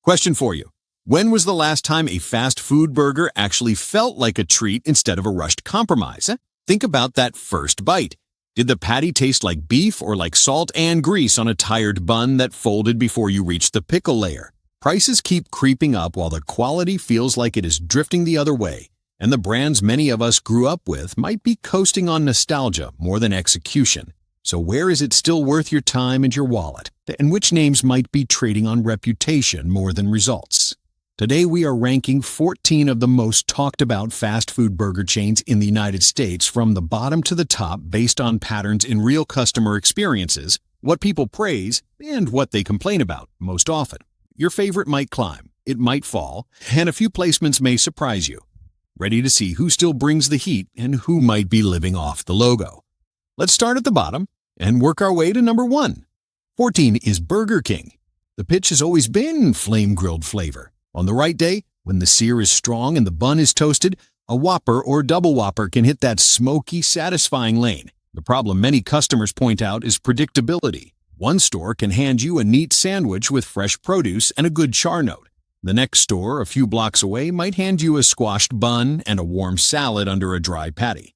Question for you. When was the last time a fast food burger actually felt like a treat instead of a rushed compromise? Think about that first bite. Did the patty taste like beef or like salt and grease on a tired bun that folded before you reached the pickle layer? Prices keep creeping up while the quality feels like it is drifting the other way, and the brands many of us grew up with might be coasting on nostalgia more than execution. So where is it still worth your time and your wallet? And which names might be trading on reputation more than results? Today we are ranking 14 of the most talked about fast food burger chains in the United States from the bottom to the top based on patterns in real customer experiences, what people praise, and what they complain about most often. Your favorite might climb, it might fall, and a few placements may surprise you. Ready to see who still brings the heat and who might be living off the logo? Let's start at the bottom and work our way to number 1. 14 is Burger King. The pitch has always been flame-grilled flavor. On the right day, when the sear is strong and the bun is toasted, a Whopper or Double Whopper can hit that smoky, satisfying lane. The problem many customers point out is predictability. One store can hand you a neat sandwich with fresh produce and a good char note. The next store, a few blocks away, might hand you a squashed bun and a warm salad under a dry patty.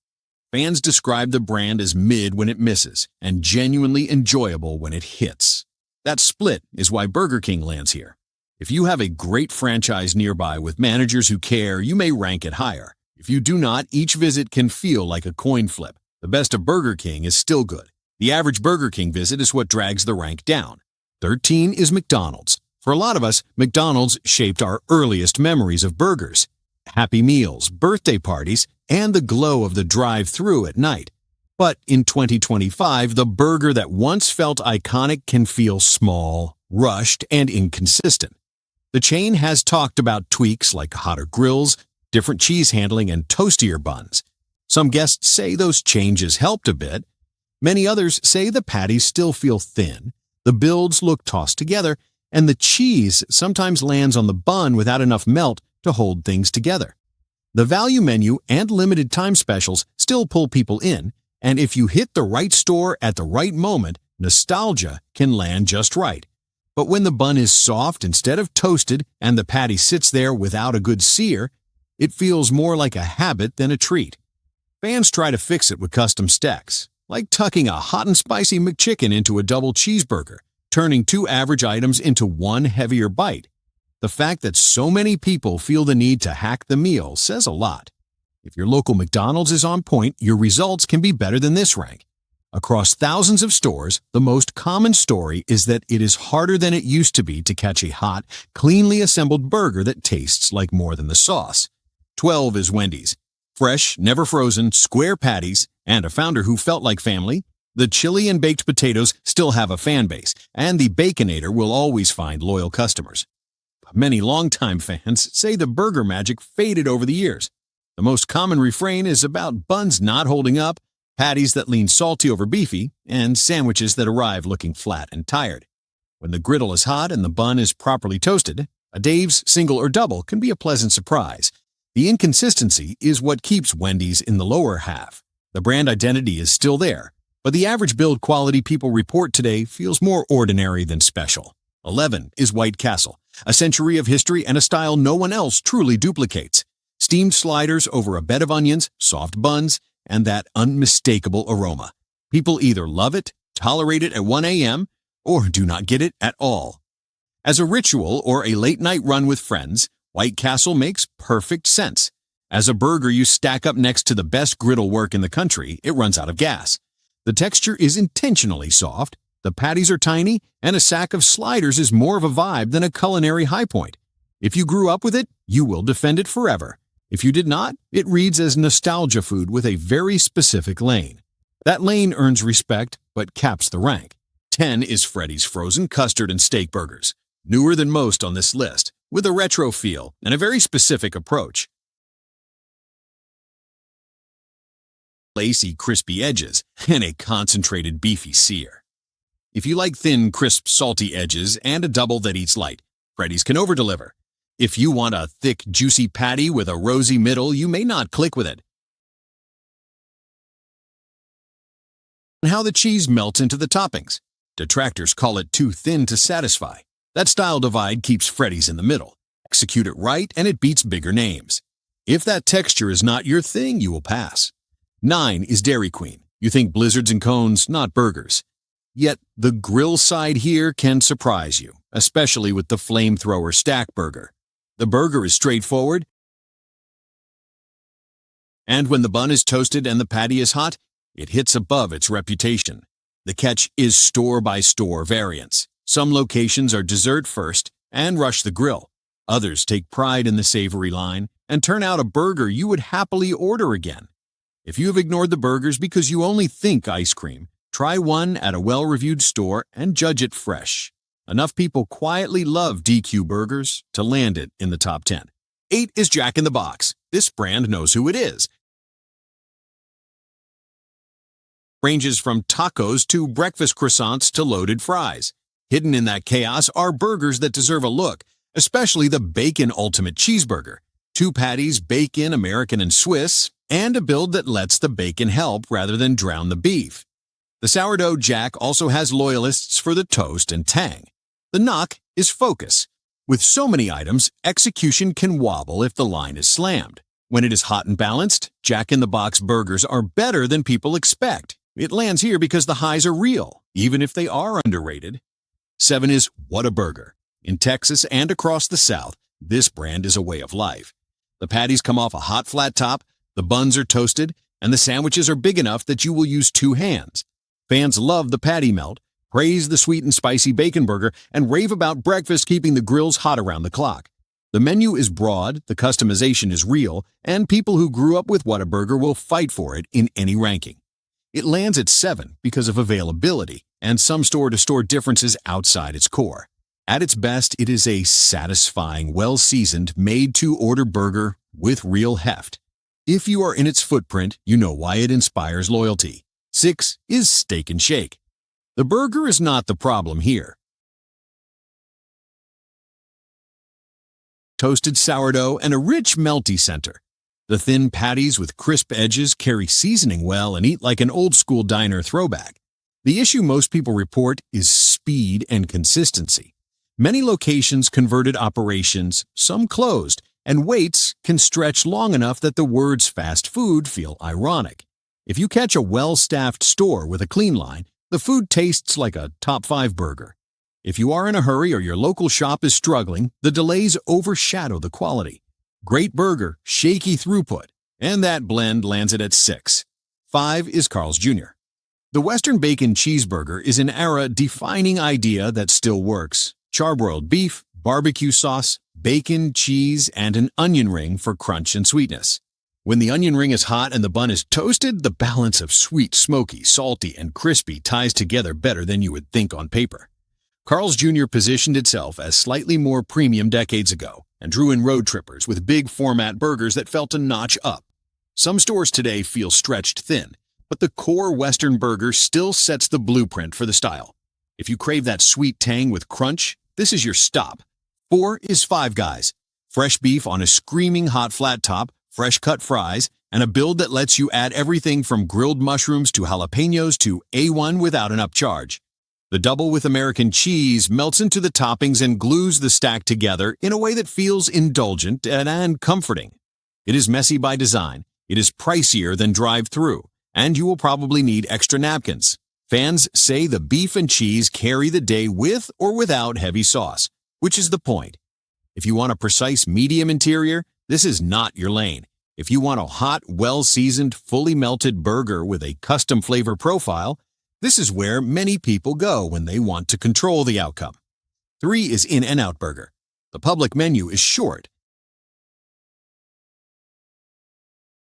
Fans describe the brand as mid when it misses and genuinely enjoyable when it hits. That split is why Burger King lands here. If you have a great franchise nearby with managers who care, you may rank it higher. If you do not, each visit can feel like a coin flip. The best of Burger King is still good. The average Burger King visit is what drags the rank down. 13 is McDonald's. For a lot of us, McDonald's shaped our earliest memories of burgers. Happy Meals, birthday parties, and the glow of the drive-thru at night. But in 2025, the burger that once felt iconic can feel small, rushed, and inconsistent. The chain has talked about tweaks like hotter grills, different cheese handling, and toastier buns. Some guests say those changes helped a bit. Many others say the patties still feel thin, the builds look tossed together, and the cheese sometimes lands on the bun without enough melt to hold things together. The value menu and limited time specials still pull people in, and if you hit the right store at the right moment, nostalgia can land just right. But when the bun is soft instead of toasted and the patty sits there without a good sear, it feels more like a habit than a treat. Fans try to fix it with custom stacks, like tucking a hot and spicy McChicken into a double cheeseburger, turning 2 average items into one heavier bite. The fact that so many people feel the need to hack the meal says a lot. If your local McDonald's is on point, your results can be better than this rank. Across thousands of stores, the most common story is that it is harder than it used to be to catch a hot, cleanly assembled burger that tastes like more than the sauce. 12 is Wendy's. Fresh, never frozen, square patties, and a founder who felt like family, the chili and baked potatoes still have a fan base, and the Baconator will always find loyal customers. Many longtime fans say the burger magic faded over the years. The most common refrain is about buns not holding up, patties that lean salty over beefy, and sandwiches that arrive looking flat and tired. When the griddle is hot and the bun is properly toasted, a Dave's single or double can be a pleasant surprise. The inconsistency is what keeps Wendy's in the lower half. The brand identity is still there, but the average build quality people report today feels more ordinary than special. 11 is White Castle, a century of history and a style no one else truly duplicates. Steamed sliders over a bed of onions, soft buns, and that unmistakable aroma. People either love it, tolerate it at 1 a.m., or do not get it at all. As a ritual or a late-night run with friends, White Castle makes perfect sense. As a burger you stack up next to the best griddle work in the country, it runs out of gas. The texture is intentionally soft, the patties are tiny, and a sack of sliders is more of a vibe than a culinary high point. If you grew up with it, you will defend it forever. If you did not, it reads as nostalgia food with a very specific lane. That lane earns respect, but caps the rank. 10 is Freddy's frozen custard and steak burgers, newer than most on this list, with a retro feel and a very specific approach. Lacy, crispy edges and a concentrated beefy sear. If you like thin, crisp, salty edges and a double that eats light, Freddy's can overdeliver. If you want a thick, juicy patty with a rosy middle, you may not click with it. And how the cheese melts into the toppings. Detractors call it too thin to satisfy. That style divide keeps Freddy's in the middle. Execute it right and it beats bigger names. If that texture is not your thing, you will pass. 9 is Dairy Queen. You think blizzards and cones, not burgers. Yet the grill side here can surprise you, especially with the flamethrower stack burger. The burger is straightforward, and when the bun is toasted and the patty is hot, it hits above its reputation. The catch is store-by-store variants. Some locations are dessert first and rush the grill. Others take pride in the savory line and turn out a burger you would happily order again. If you have ignored the burgers because you only think ice cream, try one at a well-reviewed store and judge it fresh. Enough people quietly love DQ burgers to land it in the top 10. 8 is Jack in the Box. This brand knows who it is. Ranges from tacos to breakfast croissants to loaded fries. Hidden in that chaos are burgers that deserve a look, especially the Bacon Ultimate Cheeseburger. 2 patties, bacon, American and Swiss, and a build that lets the bacon help rather than drown the beef. The Sourdough Jack also has loyalists for the toast and tang. The knock is focus. With so many items, execution can wobble if the line is slammed. When it is hot and balanced, Jack in the Box burgers are better than people expect. It lands here because the highs are real, even if they are underrated. 7 is Whataburger. In Texas and across the South, this brand is a way of life. The patties come off a hot flat top, the buns are toasted, and the sandwiches are big enough that you will use 2 hands. Fans love the patty melt, praise the sweet and spicy bacon burger, and rave about breakfast keeping the grills hot around the clock. The menu is broad, the customization is real, and people who grew up with Whataburger will fight for it in any ranking. It lands at 7 because of availability and some store-to-store differences outside its core. At its best, it is a satisfying, well-seasoned, made-to-order burger with real heft. If you are in its footprint, you know why it inspires loyalty. 6 is Steak and Shake. The burger is not the problem here. Toasted sourdough and a rich, melty center. The thin patties with crisp edges carry seasoning well and eat like an old-school diner throwback. The issue most people report is speed and consistency. Many locations converted operations, some closed, and waits can stretch long enough that the words fast food feel ironic. If you catch a well-staffed store with a clean line, the food tastes like a top 5 burger. If you are in a hurry or your local shop is struggling, the delays overshadow the quality. Great burger, shaky throughput, and that blend lands it at 6. 5 is Carl's Jr. The Western Bacon Cheeseburger is an era-defining idea that still works. Charbroiled beef, barbecue sauce, bacon, cheese, and an onion ring for crunch and sweetness. When the onion ring is hot and the bun is toasted, the balance of sweet, smoky, salty, and crispy ties together better than you would think on paper. Carl's Jr. positioned itself as slightly more premium decades ago and drew in road trippers with big format burgers that felt a notch up. Some stores today feel stretched thin, but the core Western burger still sets the blueprint for the style. If you crave that sweet tang with crunch, this is your stop. 4 is Five Guys. Fresh beef on a screaming hot flat top, fresh cut fries, and a build that lets you add everything from grilled mushrooms to jalapenos to A1 without an upcharge. The double with American cheese melts into the toppings and glues the stack together in a way that feels indulgent and comforting. It is messy by design, it is pricier than drive-thru, and you will probably need extra napkins. Fans say the beef and cheese carry the day with or without heavy sauce, which is the point. If you want a precise medium interior, this is not your lane. If you want a hot, well-seasoned, fully melted burger with a custom flavor profile, this is where many people go when they want to control the outcome. 3 is In-N-Out Burger. The public menu is short,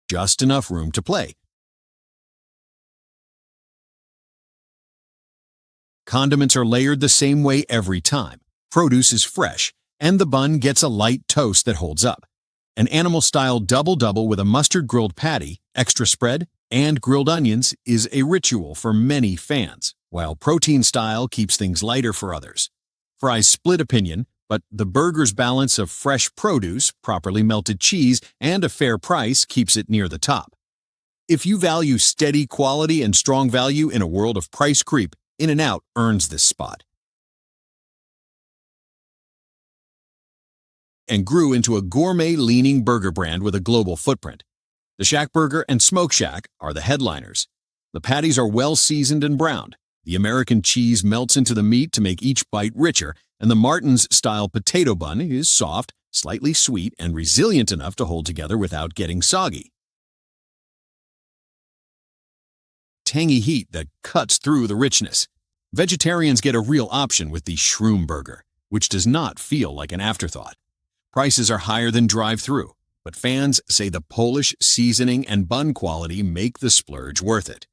just enough room to play. Condiments are layered the same way every time. Produce is fresh, and the bun gets a light toast that holds up. An animal-style double-double with a mustard-grilled patty, extra spread, and grilled onions is a ritual for many fans, while protein-style keeps things lighter for others. Fries split opinion, but the burger's balance of fresh produce, properly melted cheese, and a fair price keeps it near the top. If you value steady quality and strong value in a world of price creep, In-N-Out earns this spot. and grew into a gourmet-leaning burger brand with a global footprint. The Shack Burger and Smoke Shack are the headliners. The patties are well-seasoned and browned. The American cheese melts into the meat to make each bite richer, and the Martin's-style potato bun is soft, slightly sweet, and resilient enough to hold together without getting soggy. Tangy heat that cuts through the richness. Vegetarians get a real option with the Shroom Burger, which does not feel like an afterthought. Prices are higher than drive-thru, but fans say the Polish seasoning and bun quality make the splurge worth it.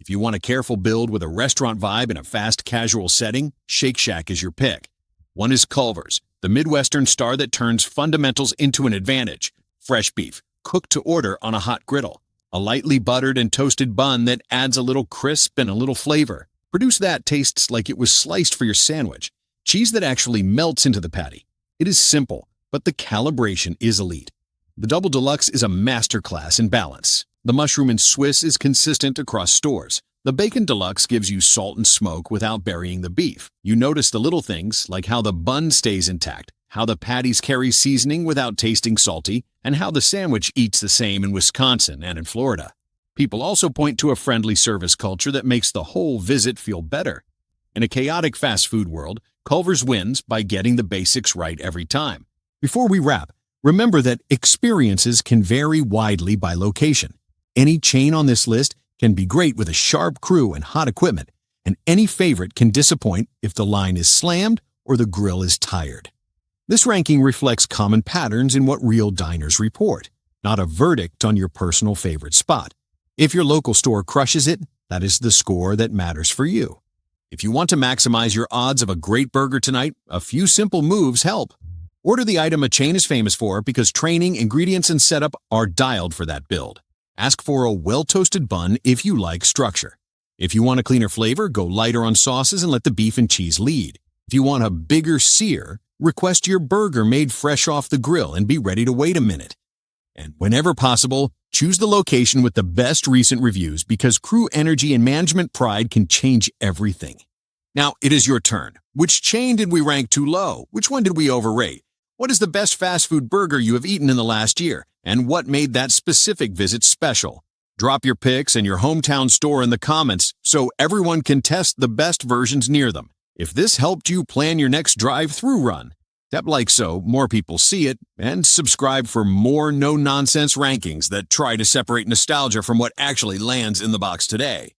If you want a careful build with a restaurant vibe in a fast casual setting, Shake Shack is your pick. One is Culver's, the Midwestern star that turns fundamentals into an advantage. Fresh beef, cooked to order on a hot griddle. A lightly buttered and toasted bun that adds a little crisp and a little flavor. Produce that tastes like it was sliced for your sandwich. Cheese that actually melts into the patty. It is simple, but the calibration is elite. The Double Deluxe is a masterclass in balance. The mushroom and Swiss is consistent across stores. The Bacon Deluxe gives you salt and smoke without burying the beef. You notice the little things, like how the bun stays intact, how the patties carry seasoning without tasting salty, and how the sandwich eats the same in Wisconsin and in Florida. People also point to a friendly service culture that makes the whole visit feel better. In a chaotic fast food world, Culver's wins by getting the basics right every time. Before we wrap, remember that experiences can vary widely by location. Any chain on this list can be great with a sharp crew and hot equipment, and any favorite can disappoint if the line is slammed or the grill is tired. This ranking reflects common patterns in what real diners report, not a verdict on your personal favorite spot. If your local store crushes it, that is the score that matters for you. If you want to maximize your odds of a great burger tonight, a few simple moves help. Order the item a chain is famous for because training, ingredients, and setup are dialed for that build. Ask for a well-toasted bun if you like structure. If you want a cleaner flavor, go lighter on sauces and let the beef and cheese lead. If you want a bigger sear, request your burger made fresh off the grill and be ready to wait a minute. And whenever possible, choose the location with the best recent reviews because crew energy and management pride can change everything. Now, it is your turn. Which chain did we rank too low? Which one did we overrate? What is the best fast food burger you have eaten in the last year? And what made that specific visit special? Drop your pics and your hometown store in the comments so everyone can test the best versions near them. If this helped you plan your next drive-thru run, tap like so more people see it, and subscribe for more no-nonsense rankings that try to separate nostalgia from what actually lands in the box today.